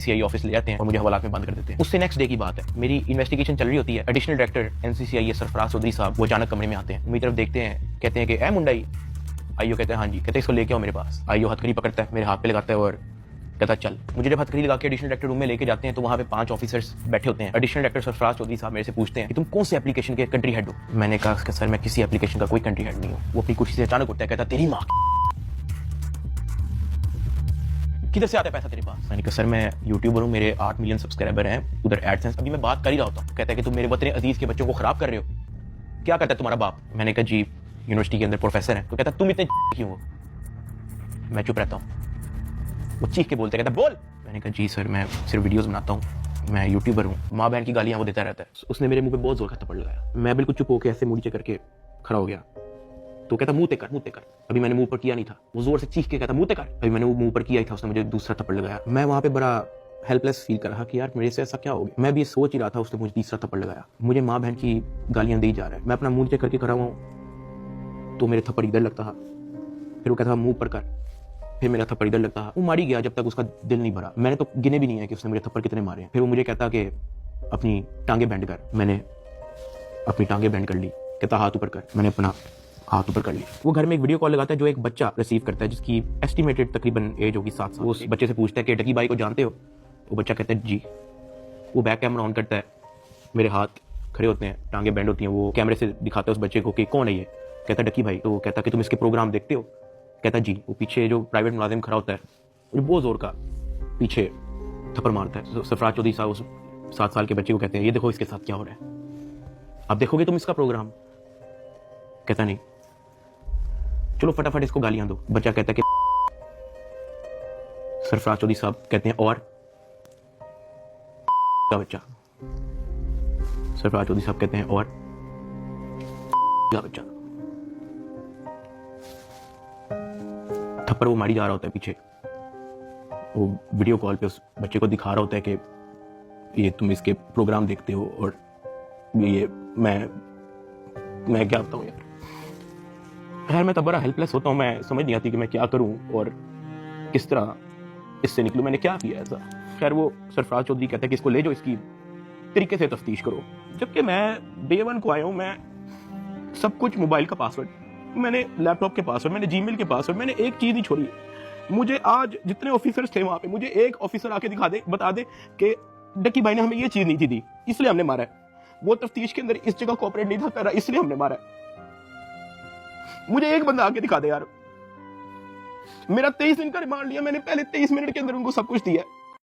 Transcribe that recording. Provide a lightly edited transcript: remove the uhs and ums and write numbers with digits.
CI office ले जाते हैं और मुझे हवालात में बंद कर देते हैं। उससे नेक्स्ट डे की बात है, मेरी इन्वेस्टिगेशन चल रही होती है। एडिशनल डायरेक्टर एनसीसीआई सरफराज चौधरी साहब वो अचानक कमरे में आते हैं, मेरी तरफ देखते हैं, कहते हैं कि ए मुंडाई। आईओ कहते हैं हाँ जी। कहते हैं इसको लेके आओ मेरे पास। आईओ हथकड़ी पकड़ता है, मेरे हाथ पे लगाता है और कहता चल। मुझे जब हथकड़ी लगा के एडिशनल डायरेक्टर रूम में लेके जाते हैं तो वहाँ पे 5 ऑफिसर्स बैठे होते हैं। एडिशनल डायरेक्टर सरफराज चौधरी साहब मेरे से पूछते हैं कि तुम कौन से एप्लीकेशन के कंट्री हेड हो। मैंने कहा सर मैं किसी एप्लीकेशन का कोई कंट्री हेड नहीं हूँ। वो अपनी कुर्सी से अचानक उठता है, कहता तेरी माँ किधर से आता है पैसा तेरे पास। मैंने कहा सर मैं यूट्यूबर हूँ, मेरे 8 मिलियन सब्सक्राइबर हैं, उधर एडसेंस। अभी मैं बात कर ही रहा होता हूँ। कहता है कि तुम मेरे वतन अजीज के बच्चों को खराब कर रहे हो, क्या करता है तुम्हारा बाप। मैंने कहा जी यूनिवर्सिटी के अंदर प्रोफेसर है। तो कहता तुम इतने क्यों हो। मैं चुप रहता हूँ। वो चीख के बोलते, कहता बोल। मैंने कहा जी सर मैं सिर्फ वीडियोस बनाता हूँ, मैं यूट्यूबर हूँ। माँ बहन की गालियाँ वो देता रहता है। उसने मेरे मुंह पे बहुत जोर का थप्पड़ लगाया। मैं बिल्कुल चुप होकर ऐसे मुंह नीचे करके खड़ा हो गया। तो कहता मुंह ते कर। अभी मैंने मुंह पर किया नहीं था। वो जोर से चीख के कहता मुंह ते कर। अभी मैंने वो मुंह पर किया ही था, उसने मुझे दूसरा थप्पड़ लगाया। मैं वहां पे बड़ा हेल्पलेस फील कर रहा कि यार मेरे से ऐसा क्या हो गया। मैं भी ये सोच ही रहा था, उसने मुझे तीसरा थप्पड़ लगाया। मुझे माँ बहन की गालियां दी जा रहा है। मैं अपना मुंह नीचे करके खड़ा हुआ हूँ तो मेरे थप्पड़ इधर लगता था, फिर वो कहता मुंह पर कर, फिर मेरा थप्पड़ इधर लगता था। वो मारी गया जब तक उसका दिल नहीं भरा। मैंने तो गिने भी नहीं है कि उसने मेरे थप्पड़ कितने मारे हैं। फिर वो मुझे कहता कि अपनी टांगे बेंड कर। मैंने अपनी टांगे बेंड कर ली। कहता हाथ ऊपर कर। मैंने अपना हाथ ऊपर कर ली। वो घर में एक वीडियो कॉल लगाता है जो एक बच्चा रिसीव करता है जिसकी एस्टिमेटेड तकरीबन एज होगी 7 साल। उस बच्चे से पूछता है कि डकी भाई को जानते हो। वो बच्चा कहता है जी। वो बैक कैमरा ऑन करता है, मेरे हाथ खड़े होते हैं, टांगे बेंड होती हैं। वो कैमरे से दिखाता है उस बच्चे को कि कौन है ये। कहता है डकी भाई। तो वो कहता है कि तुम इसके प्रोग्राम देखते हो। कहता है जी। वो पीछे जो प्राइवेट मुलाजिम खड़ा होता है वो बहुत जोर का पीछे थप्पड़ मारता है। सरफराज चौधरी साहब उस 7 साल के बच्चे को कहते हैं ये देखो इसके साथ क्या हो रहा है, आप देखोगे तुम इसका प्रोग्राम। कहता नहीं, चलो फटाफट इसको गालियां दो। बच्चा कहता है कि सरफराज चौधरी साहब कहते हैं और का बच्चा। सरफराज चौधरी साहब कहते हैं और का बच्चा। थप्पड़ वो मारी जा रहा होता है पीछे। वो वीडियो कॉल पे उस बच्चे को दिखा रहा होता है कि ये तुम इसके प्रोग्राम देखते हो और ये मैं क्या बताऊं यार। खैर मैं तब बड़ा हेल्पलेस होता हूँ। मैं समझ नहीं आती कि मैं क्या करूं और किस तरह इससे निकलूं। मैंने क्या किया ऐसा। खैर वो सरफराज चौधरी कहता है कि इसको ले जाओ, इसकी तरीके से तफ्तीश करो। जबकि मैं डे 1 को आया हूं। मैं सब कुछ, मोबाइल का पासवर्ड, मैंने लैपटॉप के पासवर्ड, मैंने जीमेल के पासवर्ड, मैंने एक चीज नहीं छोड़ी। मुझे आज जितने ऑफिसर्स थे वहां पे, मुझे एक ऑफिसर आके बता दे कि डकी भाई ने हमें ये चीज नहीं थी दी, इसलिए हमने मारा है। वो तफ्तीश के अंदर इस जगह कोऑपरेट नहीं था कर रहा, इसलिए हमने मारा है। मुझे एक बंदा आके दिखा दे यार। मेरा 23 दिन का रिमांड लिया मैंने, पहले 23 मिनट के अंदर उनको सब कुछ दिया।